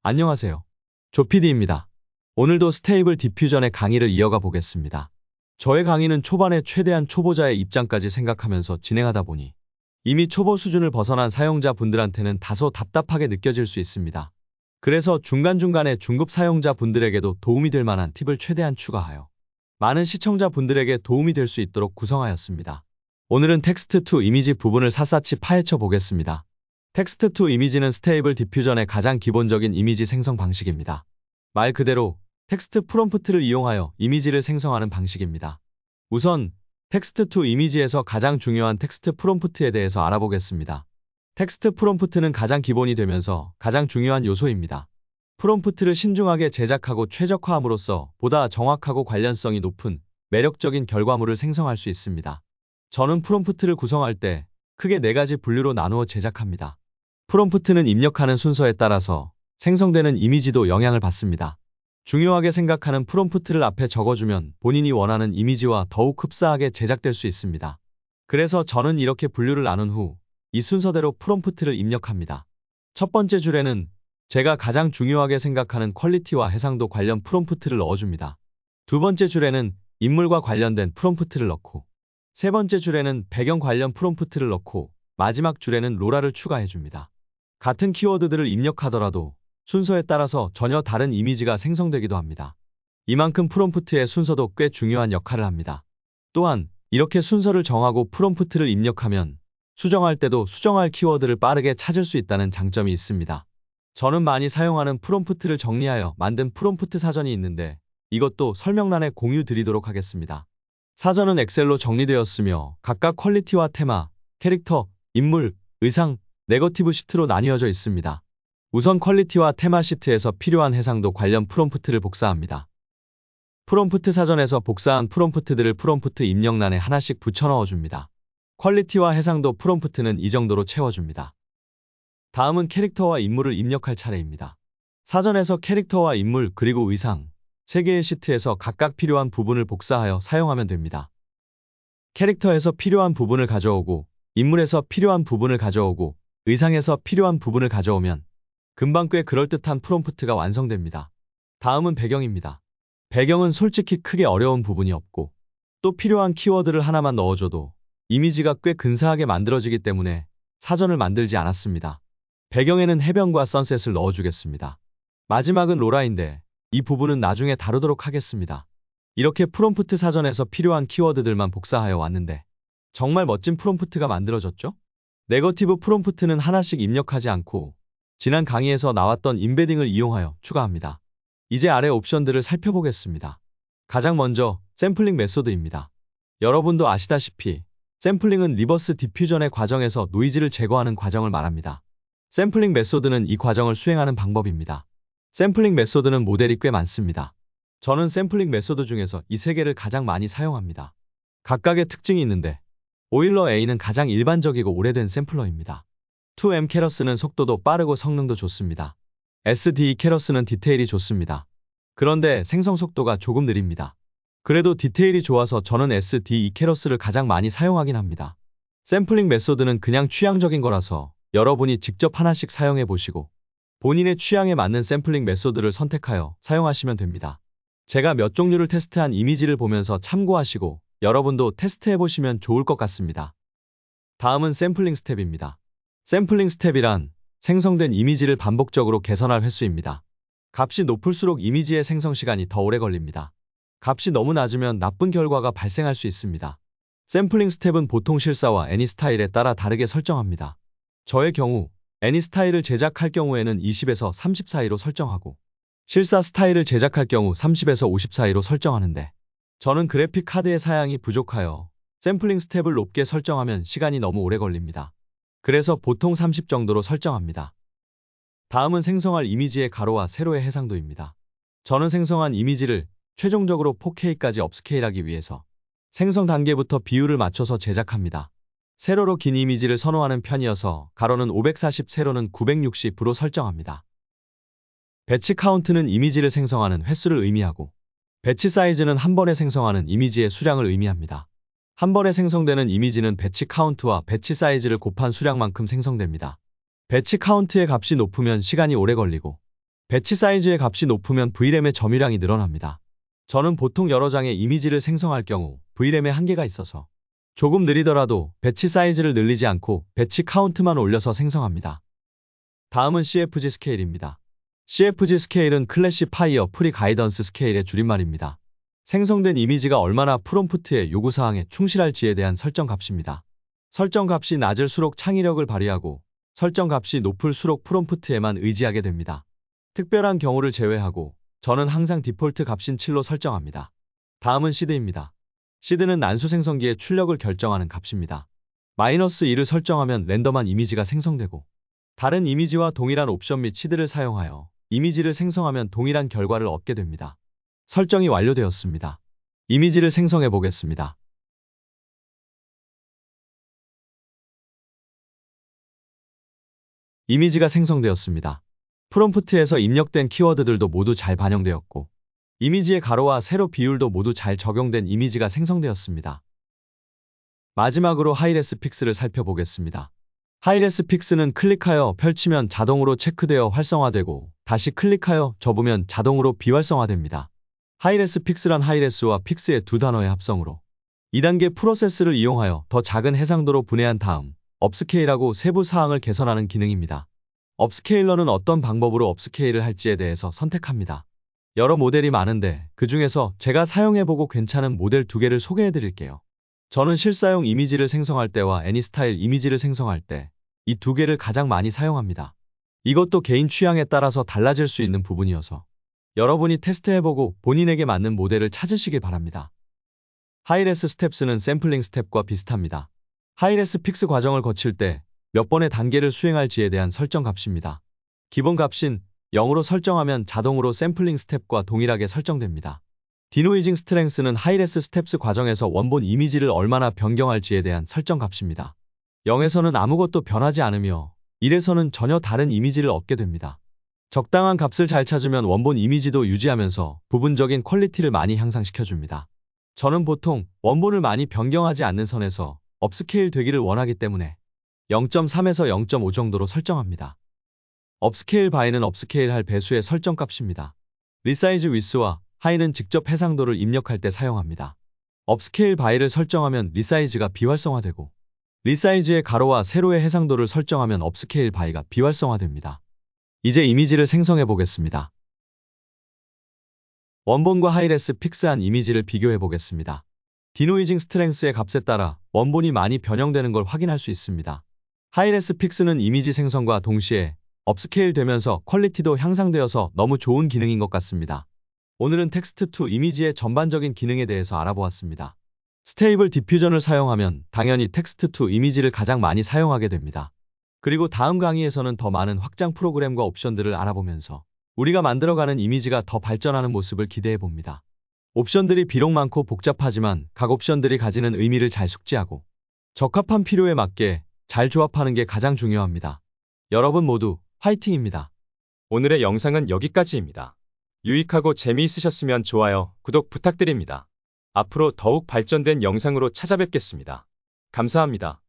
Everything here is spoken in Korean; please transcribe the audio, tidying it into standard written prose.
안녕하세요. 조피디입니다. 오늘도 스테이블 디퓨전의 강의를 이어가 보겠습니다. 저의 강의는 초반에 최대한 초보자의 입장까지 생각하면서 진행하다 보니 이미 초보 수준을 벗어난 사용자분들한테는 다소 답답하게 느껴질 수 있습니다. 그래서 중간중간에 중급 사용자분들에게도 도움이 될 만한 팁을 최대한 추가하여 많은 시청자분들에게 도움이 될 수 있도록 구성하였습니다. 오늘은 텍스트 투 이미지 부분을 샅샅이 파헤쳐 보겠습니다. 텍스트 투 이미지는 스테이블 디퓨전의 가장 기본적인 이미지 생성 방식입니다. 말 그대로 텍스트 프롬프트를 이용하여 이미지를 생성하는 방식입니다. 우선 텍스트 투 이미지에서 가장 중요한 텍스트 프롬프트에 대해서 알아보겠습니다. 텍스트 프롬프트는 가장 기본이 되면서 가장 중요한 요소입니다. 프롬프트를 신중하게 제작하고 최적화함으로써 보다 정확하고 관련성이 높은 매력적인 결과물을 생성할 수 있습니다. 저는 프롬프트를 구성할 때 크게 4가지 분류로 나누어 제작합니다. 프롬프트는 입력하는 순서에 따라서 생성되는 이미지도 영향을 받습니다. 중요하게 생각하는 프롬프트를 앞에 적어주면 본인이 원하는 이미지와 더욱 흡사하게 제작될 수 있습니다. 그래서 저는 이렇게 분류를 나눈 후 이 순서대로 프롬프트를 입력합니다. 첫 번째 줄에는 제가 가장 중요하게 생각하는 퀄리티와 해상도 관련 프롬프트를 넣어줍니다. 두 번째 줄에는 인물과 관련된 프롬프트를 넣고, 세 번째 줄에는 배경 관련 프롬프트를 넣고, 마지막 줄에는 로라를 추가해줍니다. 같은 키워드들을 입력하더라도 순서에 따라서 전혀 다른 이미지가 생성되기도 합니다. 이만큼 프롬프트의 순서도 꽤 중요한 역할을 합니다. 또한 이렇게 순서를 정하고 프롬프트를 입력하면 수정할 때도 수정할 키워드를 빠르게 찾을 수 있다는 장점이 있습니다. 저는 많이 사용하는 프롬프트를 정리하여 만든 프롬프트 사전이 있는데 이것도 설명란에 공유 드리도록 하겠습니다. 사전은 엑셀로 정리되었으며 각각 퀄리티와 테마, 캐릭터, 인물, 의상, 네거티브 시트로 나뉘어져 있습니다. 우선 퀄리티와 테마 시트에서 필요한 해상도 관련 프롬프트를 복사합니다. 프롬프트 사전에서 복사한 프롬프트들을 프롬프트 입력란에 하나씩 붙여 넣어줍니다. 퀄리티와 해상도 프롬프트는 이 정도로 채워줍니다. 다음은 캐릭터와 인물을 입력할 차례입니다. 사전에서 캐릭터와 인물 그리고 의상 3개의 시트에서 각각 필요한 부분을 복사하여 사용하면 됩니다. 캐릭터에서 필요한 부분을 가져오고 인물에서 필요한 부분을 가져오고 의상에서 필요한 부분을 가져오면 금방 꽤 그럴듯한 프롬프트가 완성됩니다. 다음은 배경입니다. 배경은 솔직히 크게 어려운 부분이 없고 또 필요한 키워드를 하나만 넣어줘도 이미지가 꽤 근사하게 만들어지기 때문에 사전을 만들지 않았습니다. 배경에는 해변과 선셋을 넣어주겠습니다. 마지막은 로라인데 이 부분은 나중에 다루도록 하겠습니다. 이렇게 프롬프트 사전에서 필요한 키워드들만 복사하여 왔는데 정말 멋진 프롬프트가 만들어졌죠? 네거티브 프롬프트는 하나씩 입력하지 않고 지난 강의에서 나왔던 임베딩을 이용하여 추가합니다. 이제 아래 옵션들을 살펴보겠습니다. 가장 먼저 샘플링 메소드입니다. 여러분도 아시다시피 샘플링은 리버스 디퓨전의 과정에서 노이즈를 제거하는 과정을 말합니다. 샘플링 메소드는 이 과정을 수행하는 방법입니다. 샘플링 메소드는 모델이 꽤 많습니다. 저는 샘플링 메소드 중에서 이 3개를 가장 많이 사용합니다. 각각의 특징이 있는데 오일러 A는 가장 일반적이고 오래된 샘플러입니다. 2M 캐러스는 속도도 빠르고 성능도 좋습니다. SDE 캐러스는 디테일이 좋습니다. 그런데 생성 속도가 조금 느립니다. 그래도 디테일이 좋아서 저는 SDE 캐러스를 가장 많이 사용하긴 합니다. 샘플링 메소드는 그냥 취향적인 거라서 여러분이 직접 하나씩 사용해 보시고 본인의 취향에 맞는 샘플링 메소드를 선택하여 사용하시면 됩니다. 제가 몇 종류를 테스트한 이미지를 보면서 참고하시고 여러분도 테스트해 보시면 좋을 것 같습니다. 다음은 샘플링 스텝입니다. 샘플링 스텝이란 생성된 이미지를 반복적으로 개선할 횟수입니다. 값이 높을수록 이미지의 생성 시간이 더 오래 걸립니다. 값이 너무 낮으면 나쁜 결과가 발생할 수 있습니다. 샘플링 스텝은 보통 실사와 애니스타일에 따라 다르게 설정합니다. 저의 경우 애니스타일을 제작할 경우에는 20에서 30 사이로 설정하고 실사 스타일을 제작할 경우 30에서 50 사이로 설정하는데 저는 그래픽 카드의 사양이 부족하여 샘플링 스텝을 높게 설정하면 시간이 너무 오래 걸립니다. 그래서 보통 30 정도로 설정합니다. 다음은 생성할 이미지의 가로와 세로의 해상도입니다. 저는 생성한 이미지를 최종적으로 4K까지 업스케일하기 위해서 생성 단계부터 비율을 맞춰서 제작합니다. 세로로 긴 이미지를 선호하는 편이어서 가로는 540, 세로는 960으로 설정합니다. 배치 카운트는 이미지를 생성하는 횟수를 의미하고 배치 사이즈는 한 번에 생성하는 이미지의 수량을 의미합니다. 한 번에 생성되는 이미지는 배치 카운트와 배치 사이즈를 곱한 수량만큼 생성됩니다. 배치 카운트의 값이 높으면 시간이 오래 걸리고 배치 사이즈의 값이 높으면 VRAM의 점유량이 늘어납니다. 저는 보통 여러 장의 이미지를 생성할 경우 VRAM에 한계가 있어서 조금 느리더라도 배치 사이즈를 늘리지 않고 배치 카운트만 올려서 생성합니다. 다음은 CFG 스케일입니다. CFG 스케일은 클래시파이어 프리 가이던스 스케일의 줄임말입니다. 생성된 이미지가 얼마나 프롬프트의 요구사항에 충실할지에 대한 설정 값입니다. 설정 값이 낮을수록 창의력을 발휘하고 설정 값이 높을수록 프롬프트에만 의지하게 됩니다. 특별한 경우를 제외하고 저는 항상 디폴트 값인 7로 설정합니다. 다음은 시드입니다. 시드는 난수 생성기의 출력을 결정하는 값입니다. -2를 설정하면 랜덤한 이미지가 생성되고 다른 이미지와 동일한 옵션 및 시드를 사용하여 이미지를 생성하면 동일한 결과를 얻게 됩니다. 설정이 완료되었습니다. 이미지를 생성해 보겠습니다. 이미지가 생성되었습니다. 프롬프트에서 입력된 키워드들도 모두 잘 반영되었고 이미지의 가로와 세로 비율도 모두 잘 적용된 이미지가 생성되었습니다. 마지막으로 하이레스 픽스를 살펴보겠습니다. 하이레스 픽스는 클릭하여 펼치면 자동으로 체크되어 활성화되고 다시 클릭하여 접으면 자동으로 비활성화됩니다. 하이레스 픽스란 하이레스와 픽스의 두 단어의 합성으로 2단계 프로세스를 이용하여 더 작은 해상도로 분해한 다음 업스케일하고 세부 사항을 개선하는 기능입니다. 업스케일러는 어떤 방법으로 업스케일을 할지에 대해서 선택합니다. 여러 모델이 많은데 그 중에서 제가 사용해보고 괜찮은 모델 2개를 소개해드릴게요. 저는 실사용 이미지를 생성할 때와 애니스타일 이미지를 생성할 때 이 2개를 가장 많이 사용합니다. 이것도 개인 취향에 따라서 달라질 수 있는 부분이어서 여러분이 테스트해보고 본인에게 맞는 모델을 찾으시길 바랍니다. 하이레스 스텝스는 샘플링 스텝과 비슷합니다. 하이레스 픽스 과정을 거칠 때 몇 번의 단계를 수행할지에 대한 설정 값입니다. 기본 값인 0으로 설정하면 자동으로 샘플링 스텝과 동일하게 설정됩니다. 디노이징 스트렝스는 하이레스 스텝스 과정에서 원본 이미지를 얼마나 변경할지에 대한 설정 값입니다. 0에서는 아무것도 변하지 않으며 1에서는 전혀 다른 이미지를 얻게 됩니다. 적당한 값을 잘 찾으면 원본 이미지도 유지하면서 부분적인 퀄리티를 많이 향상시켜줍니다. 저는 보통 원본을 많이 변경하지 않는 선에서 업스케일 되기를 원하기 때문에 0.3에서 0.5 정도로 설정합니다. 업스케일 바이는 업스케일 할 배수의 설정값입니다. 리사이즈 위스와 하이는 직접 해상도를 입력할 때 사용합니다. 업스케일 바이를 설정하면 리사이즈가 비활성화되고 리사이즈의 가로와 세로의 해상도를 설정하면 업스케일 바이가 비활성화됩니다. 이제 이미지를 생성해 보겠습니다. 원본과 하이레스 픽스한 이미지를 비교해 보겠습니다. 디노이징 스트렝스의 값에 따라 원본이 많이 변형되는 걸 확인할 수 있습니다. 하이레스 픽스는 이미지 생성과 동시에 업스케일 되면서 퀄리티도 향상되어서 너무 좋은 기능인 것 같습니다. 오늘은 텍스트 투 이미지의 전반적인 기능에 대해서 알아보았습니다. 스테이블 디퓨전을 사용하면 당연히 텍스트 투 이미지를 가장 많이 사용하게 됩니다. 그리고 다음 강의에서는 더 많은 확장 프로그램과 옵션들을 알아보면서 우리가 만들어가는 이미지가 더 발전하는 모습을 기대해 봅니다. 옵션들이 비록 많고 복잡하지만 각 옵션들이 가지는 의미를 잘 숙지하고 적합한 필요에 맞게 잘 조합하는 게 가장 중요합니다. 여러분 모두 화이팅입니다. 오늘의 영상은 여기까지입니다. 유익하고 재미있으셨으면 좋아요, 구독 부탁드립니다. 앞으로 더욱 발전된 영상으로 찾아뵙겠습니다. 감사합니다.